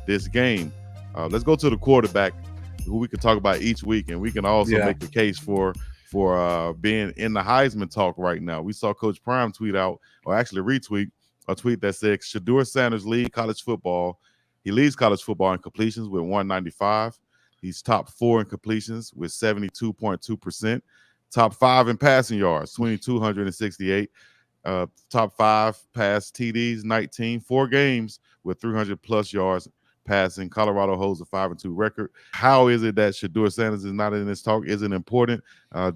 this game. Let's go to the quarterback, who we can talk about each week, and we can also Yeah. make the case for being in the Heisman talk right now. We saw Coach Prime tweet out, or actually retweet, a tweet that said Shedeur Sanders lead college football. He leads college football in completions with 195. He's top 4 in completions with 72.2%. Top 5 in passing yards, 2,268. Top 5 pass TDs, 19. 4 games with 300 plus yards passing. Colorado holds a 5-2 record. How is it that Shedeur Sanders is not in this talk? Is it important?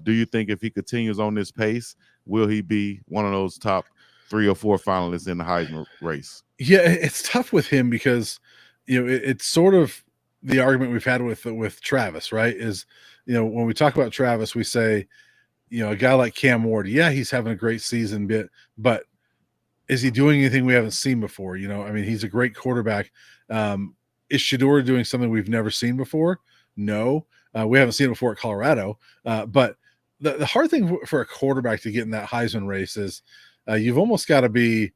Do you think if he continues on this pace, will he be one of those top 3 or 4 finalists in the Heisman race? Yeah, it's tough with him because, it's sort of the argument we've had with Travis, right? Is, when we talk about Travis, we say, a guy like Cam Ward, yeah, he's having a great season, but is he doing anything we haven't seen before? I mean, he's a great quarterback. Is Shedeur doing something we've never seen before? No, we haven't seen it before at Colorado. But the hard thing for a quarterback to get in that Heisman race is you've almost got to be,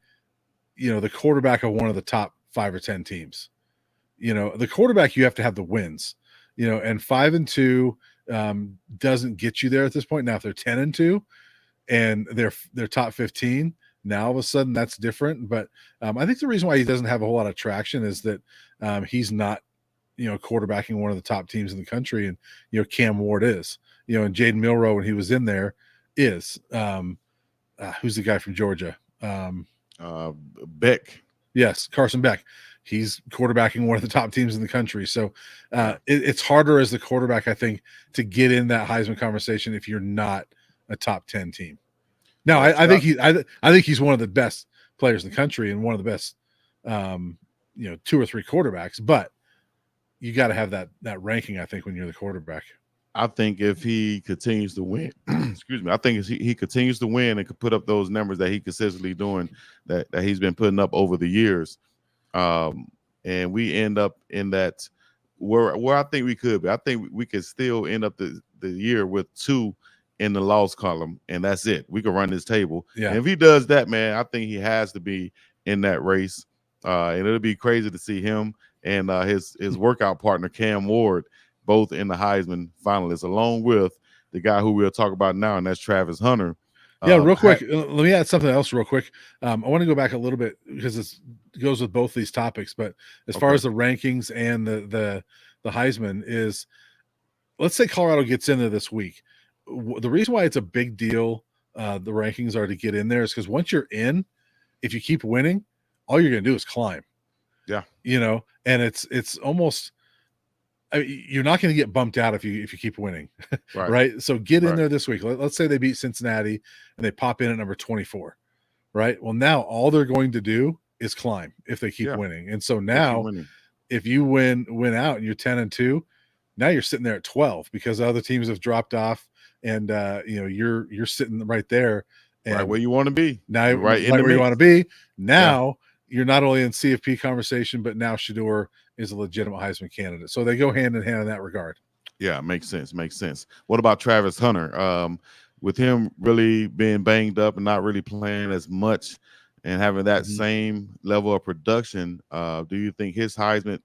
the quarterback of one of the top 5 or 10 teams. The quarterback, you have to have the wins, and 5-2 doesn't get you there at this point. Now, if they're 10-2 and they're top 15, now all of a sudden that's different. But I think the reason why he doesn't have a whole lot of traction is that he's not, quarterbacking one of the top teams in the country, and Cam Ward is, and Jaden Milroe, when he was in there, is who's the guy from Georgia? Beck. Yes, Carson Beck. He's quarterbacking one of the top teams in the country. So it's harder as the quarterback, I think, to get in that Heisman conversation if you're not a top 10 team. Now, I think he's one of the best players in the country and one of the best, 2 or 3 quarterbacks. But you got to have that ranking, I think, when you're the quarterback. I think if he continues to win, excuse me, I think if he continues to win and could put up those numbers that he consistently doing, that he's been putting up over the years, and we end up in that where I think we could be. I think we could still end up the year with 2 in the loss column, and that's it. We could run this table. Yeah. And if he does that, man, I think he has to be in that race. And it'll be crazy to see him and his workout partner Cam Ward both in the Heisman finalists, along with the guy who we'll talk about now, and that's Travis Hunter. Yeah, real quick, let me add something else real quick. I want to go back a little bit because it goes with both these topics. But as far as the rankings and the Heisman is, let's say Colorado gets into this week. The reason why it's a big deal, the rankings are to get in there, is because once you're in, if you keep winning, all you're going to do is climb. Yeah, and it's almost. I mean, you're not going to get bumped out if you keep winning, right? So get in there this week. Let's say they beat Cincinnati and they pop in at number 24, right? Well, now all they're going to do is climb if they keep winning. And so now, if you win out and you're 10-2, now you're sitting there at 12 because other teams have dropped off, and you're sitting right there, and right where you want to be. Now you're right where you want to be. Now you're not only in CFP conversation, but now Shedeur is a legitimate Heisman candidate. So they go hand in hand in that regard. Yeah, makes sense. What about Travis Hunter? With him really being banged up and not really playing as much and having that same level of production, do you think his Heisman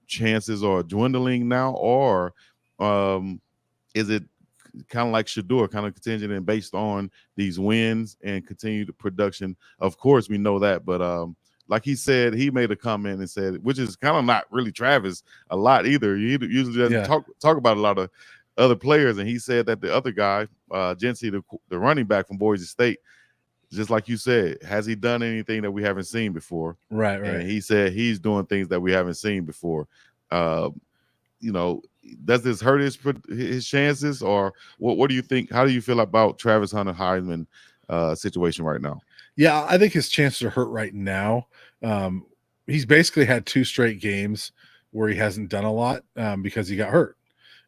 chances are dwindling now, or is it kind of like Shedeur, kind of contingent and based on these wins and continued production? Of course, we know that, but like he said, he made a comment and said, which is kind of not really Travis a lot either. He usually doesn't talk about a lot of other players, and he said that the other guy, Jency, the running back from Boise State, just like you said, has he done anything that we haven't seen before? Right. And he said he's doing things that we haven't seen before. Does this hurt his chances, or what do you think? How do you feel about Travis Hunter Heisman situation right now? Yeah, I think his chances are hurt right now. He's basically had 2 straight games where he hasn't done a lot because he got hurt,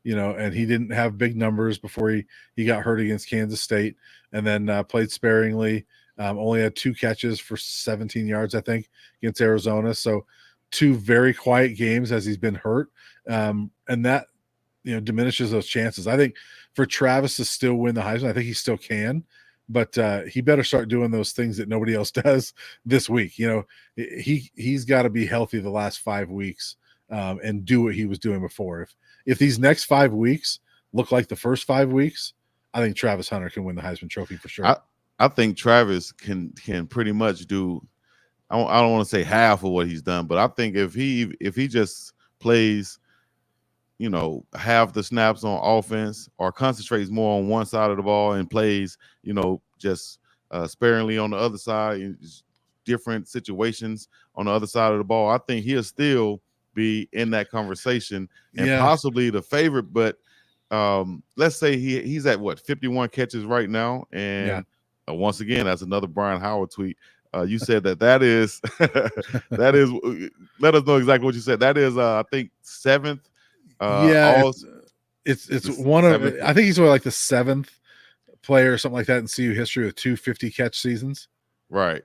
and he didn't have big numbers before he got hurt against Kansas State, and then played sparingly. Only had 2 catches for 17 yards, I think, against Arizona. So 2 very quiet games as he's been hurt. And that, diminishes those chances. I think for Travis to still win the Heisman, I think he still can. But he better start doing those things that nobody else does this week. He's got to be healthy the last 5 weeks and do what he was doing before. If these next 5 weeks look like the first 5 weeks, I think Travis Hunter can win the Heisman Trophy for sure. I think Travis can pretty much do. I don't want to say half of what he's done, but I think if he just plays, half the snaps on offense or concentrates more on one side of the ball and plays, just sparingly on the other side in different situations on the other side of the ball, I think he'll still be in that conversation and possibly the favorite. But let's say he's at 51 catches right now, and once again, that's another Brian Howard tweet. You said that is that is. Let us know exactly what you said. That is, I think, 7th. It's one of. I think he's like the 7th player or something like that in CU history with 250 catch seasons. Right.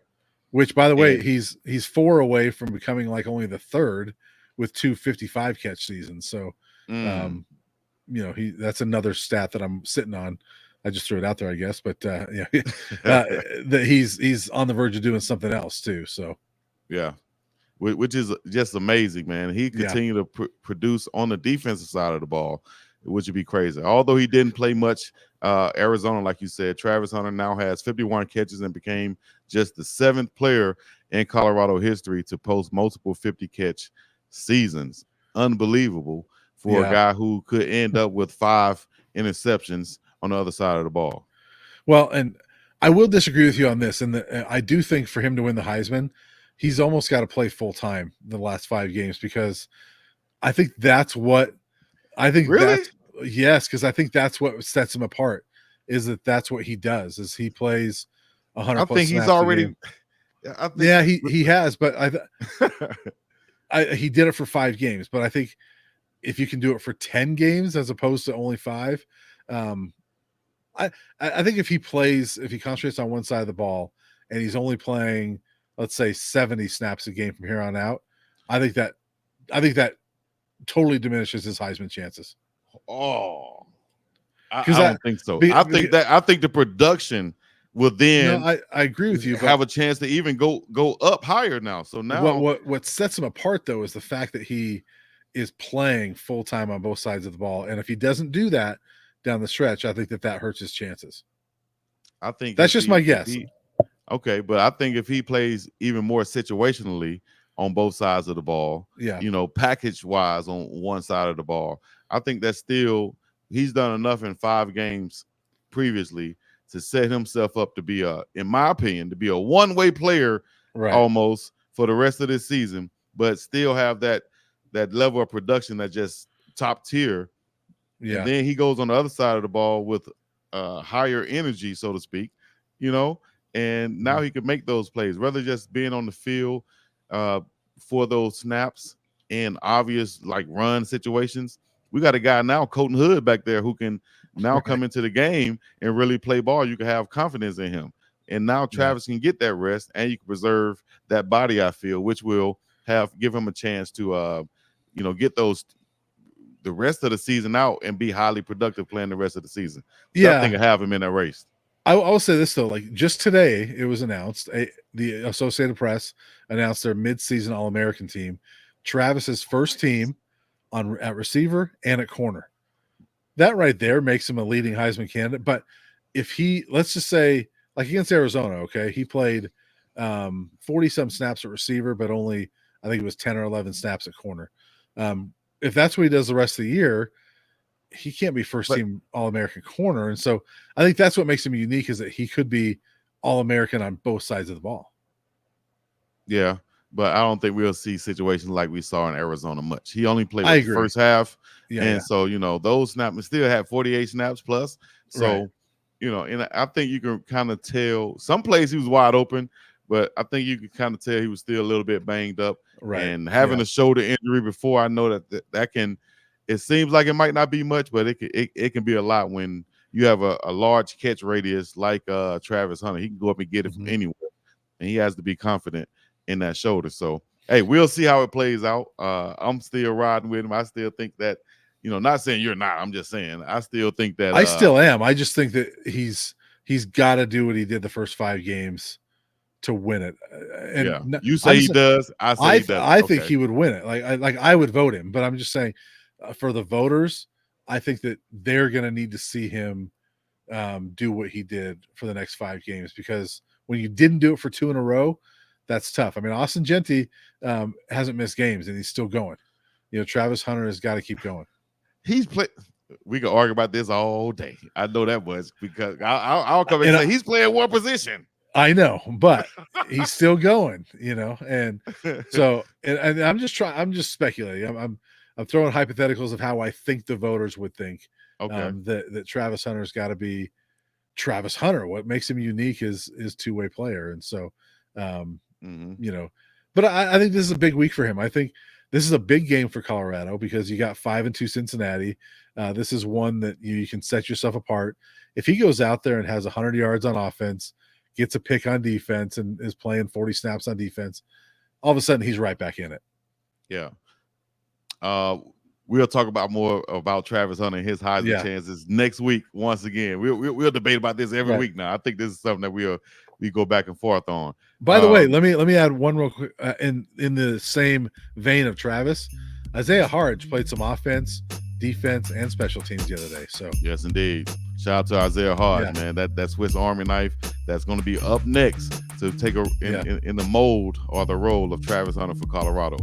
Which, by the way, he's 4 away from becoming like only the 3rd with 255 catch seasons. So, that's another stat that I'm sitting on. I just threw it out there, I guess, but that he's on the verge of doing something else too. So, which is just amazing, man. He continued to produce on the defensive side of the ball, which would be crazy. Although he didn't play much, Arizona, like you said, Travis Hunter now has 51 catches and became just the 7th player in Colorado history to post multiple 50-catch seasons. Unbelievable for a guy who could end up with 5 interceptions on the other side of the ball. Well, and I will disagree with you on this. And I do think for him to win the Heisman, he's almost got to play full time the last 5 games, because I think that's what yes, because I think that's what sets him apart, is that's what he does, is he plays 100 plus snaps he's already he has, but he did it for 5 games, but I think if you can do it for 10 games as opposed to only 5, I think if he concentrates on one side of the ball and he's only playing, let's say, 70 snaps a game from here on out, I think that totally diminishes his Heisman chances. I don't think so. I think the production will then. No, I agree with you. Have a chance to even go up higher now. So now, what sets him apart though is the fact that he is playing full time on both sides of the ball, and if he doesn't do that down the stretch, I think that hurts his chances. I think that's just my guess. Okay, but I think if he plays even more situationally on both sides of the ball, package wise on one side of the ball, I think that still he's done enough in 5 games previously to set himself up to be in my opinion, to be a one-way player almost for the rest of this season, but still have that level of production that just top tier. Yeah. And then he goes on the other side of the ball with higher energy, so to speak, and now he can make those plays, rather just being on the field for those snaps in obvious like run situations. We got a guy now, Colton Hood, back there who can now come into the game and really play ball. You can have confidence in him. And now Travis can get that rest, and you can preserve that body, I feel, which will give him a chance to get the rest of the season out and be highly productive playing the rest of the season. So I think I have him in that race. I will say this though, like just today it was announced, the Associated Press announced their mid-season All-American team. Travis's first team at receiver and at corner. That right there makes him a leading Heisman candidate. But if let's just say, like against Arizona, okay, he played 40-some snaps at receiver, but only, I think it was 10 or 11 snaps at corner. If that's what he does the rest of the year, he can't be first team All-American corner. And so I think that's what makes him unique, is that he could be All-American on both sides of the ball. Yeah, but I don't think we'll see situations like we saw in Arizona much. He only played the first half. So, those snaps still had 48 snaps plus. So, and I think you can kind of tell some plays he was wide open, but I think you could kind of tell he was still a little bit banged up. Right. And having a shoulder injury before, I know that can, it seems like it might not be much, but it can be a lot when you have a large catch radius like Travis Hunter. He can go up and get it from anywhere, and he has to be confident in that shoulder. So, hey, we'll see how it plays out. I'm still riding with him. I still think that, not saying you're not. I'm just saying I still think that. I still am. I just think that he's got to do what he did the first 5 games to win it. Yeah, And you say he does. I say he does. I think he would win it. Like I would vote him, but I'm just saying for the voters, I think that they're going to need to see him do what he did for the next 5 games, because when you didn't do it for 2 in a row, that's tough. I mean, Austin Gentry hasn't missed games and he's still going. You know, Travis Hunter has got to keep going. He's played. We can argue about this all day. I know that much, because I'll come and say he's playing one position. I know, but he's still going, you know, and so and I'm just speculating. I'm throwing hypotheticals of how I think the voters would think. Okay. That Travis Hunter's got to be Travis Hunter. What makes him unique is two-way player, and so you know, but I think this is a big week for him. I think this is a big game for Colorado because you got 5-2 Cincinnati. This is one that you can set yourself apart. If he goes out there and has 100 yards on offense, gets a pick on defense, and is playing 40 snaps on defense, all of a sudden he's right back in it. Yeah. We'll talk about more about Travis Hunter and his Heisman chances next week. Once again, we'll debate about this every week now. I think this is something that we go back and forth on. By the way, let me add one real quick in the same vein of Travis. Isaiah Harge played some offense, defense, and special teams the other day. So yes, indeed. Shout out to Isaiah Harge, man. That Swiss Army knife that's going to be up next to take in the mold or the role of Travis Hunter for Colorado.